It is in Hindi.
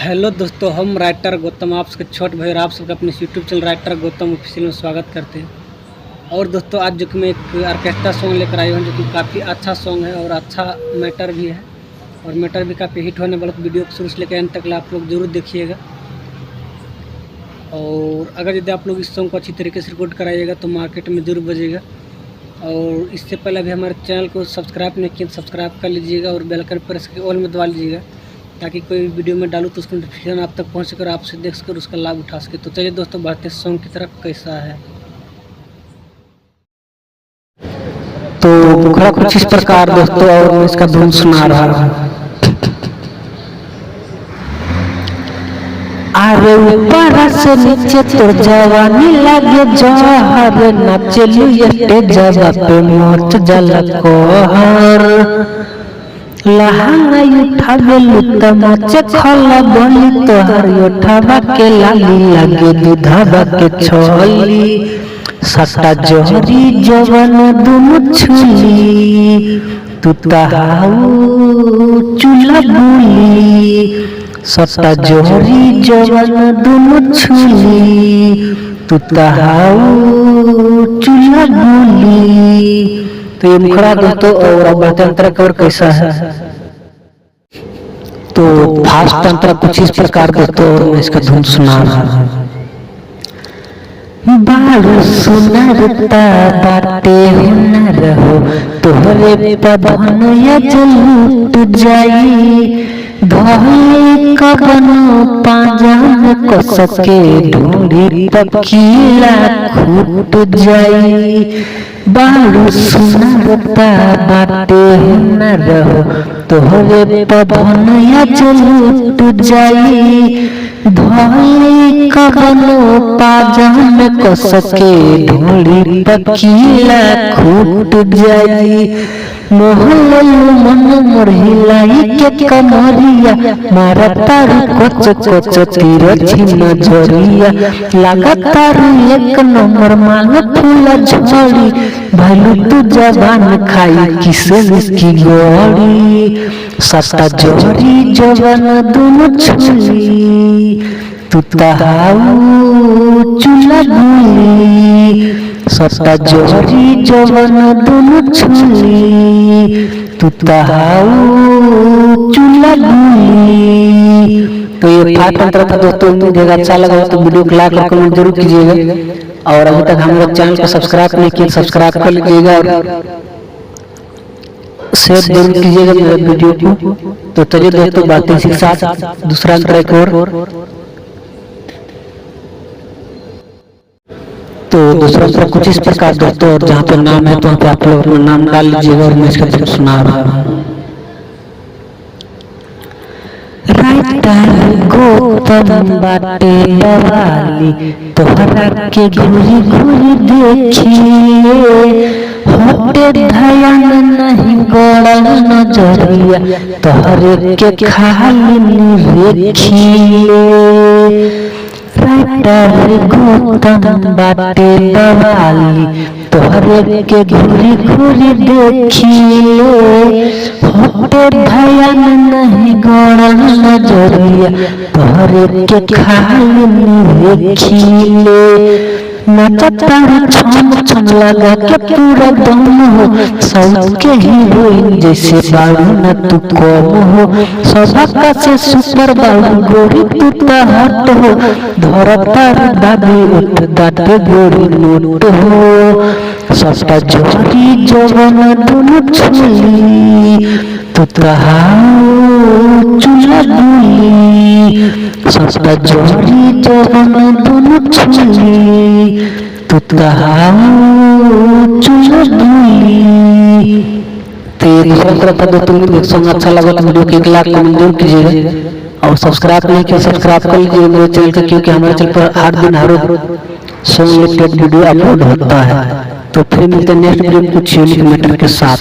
हेलो दोस्तों, हम राइटर गौतम आप सबके छोटे भाई और आप सबका अपने YouTube channel writer Gautam official में स्वागत करते हैं। और दोस्तों आज जो कि मैं एक ऑर्केस्ट्रा सॉन्ग लेकर आई हूँ जो कि काफ़ी अच्छा सॉन्ग है और अच्छा मैटर भी है और मैटर भी काफ़ी हिट होने वाला। वीडियो को शुरू से लेकर एंड तक आप लोग जरूर देखिएगा। और अगर यदि आप लोग इस सॉन्ग को अच्छी तरीके से रिकॉर्ड कराइएगा तो मार्केट में जरूर बजेगा। और इससे पहले अभी हमारे चैनल को सब्सक्राइब नहीं किया तो सब्सक्राइब कर लीजिएगा और बेल आइकन प्रेस करके ऑल में दबा लीजिएगा ताकि कोई वीडियो में डालूँ तो उसका नोटिफिकेशन आप तक पहुँच कर आपसे देख सकर उसका लाभ उठा सके। तो चलिए दोस्तों बढ़ते सॉन्ग की तरफ कैसा है। तो मुखड़ा कुछ इस प्रकार दोस्तों और मैं इसका धुन सुना रहा हूँ। अरे ऊपर से नीचे तो जवानी लगे जहर नचलू ये जगह पे मोच जलको हर लहंगा उठावे लुत मचे खला बोली तोहर उठावा के लाली लगे दूधवा के छोली सटा जोहरी जवन दुनु छुली तू तहाऊ चूल्हा बुली सटा जोहरी जवन दुनु छुली तू तहाऊ चूल्हा बुली। तो ये मुखड़ा दोस्तों और अब बढ़ते अंतरा कवर कैसा है। तो फास्ट अंतरा कुछ इस प्रकार दोस्तों और मैं इसका धुन सुना रहा हूँ। बारू सुनरता बाटे हुनर हो तोहरे पवन या लूट जाई धोई कबनो पाजान को सके ढूंढी पकीला खूट जाई। बारू सुनरता बाटे हुनर हो तोहरे पवन या लूट जाई धोई कबनो पाजान को सके ढूंढी पकीला खूट जाई। मोहल्लू मन मोर हिलाई के कमरिया मारा तारू कोच कोच तीर छिन जोरिया लगा तारू एक नंबर माल फूला झोली भैलू तू जबान खाई किसे इसकी गोरी सस्ता जोरी जवन दोनों छुली तू तहाऊ चूल्हा बुली सस्ता जोरी जवन दोनों छुली तू तहाऊ चूल्हा बुली। तो ये फास्ट अंतरा था दोस्तों, उम्मीद है अच्छा लगा तो वीडियो को लाइक और कमेंट जरूर कीजिएगा। और अभी तक हमारे चैनल को सब्सक्राइब नहीं किया सब्सक्राइब कर लीजिएगा और शेयर जरूर कीजिएगा मेरे वीडियो को। तो चलिए दोस्तों बातें इसी के साथ दूसरा ट्रैक और तो दूसरा ट्रैक कुछ इस प्रकार दोस्तों और जहाँ पे नाम है तो वहाँ पे आप लोग अपना नाम डाल लीजिएगा और मैं इसका धुन सुना रहा हूँ। राइटर गौतम बाटे बवाली तोहरा के घूरी घूरी देखिए होटे ध्यान नहीं गड़ल नजरिया तोहरे के खाली देखिए। राइटर गौतम बाटे बवाली तोहरे के घूरी घूरी देखिए होटे ध्यान नहीं गड़ल नजरिया तोहरे के खाली देखिए। नचता छम छम लगा के पूरा दम हो सबके हीरोइन जैसे बालू न तू कम हो सबका से सुपर बालू गोरी तू तो हट हो धरता दादी उठ दाते गोरी नोट हो सस्ता जोरी जवन दोनों छुली तू तहाऊ चूल्हा बुली सस्ता जोरी जवन दोनों छुली तू तहाऊ चूल्हा बुली। तो ये दूसरा तरफ था दोस्तों, मुझे सॉन्ग अच्छा लगा तो वीडियो को 1 लाख कमेंट जरूर कीजिएगा और सब्सक्राइब नहीं किया सब्सक्राइब कर लीजिए मेरे चैनल को क्योंकि हमारे चैनल पर हर दिन हर सॉन्ग रिलेटेड वीडियो अपलोड होता है। तो फिर मिलते हैं नेक्स्ट वीडियो में कुछ यूनिक मैटर के साथ।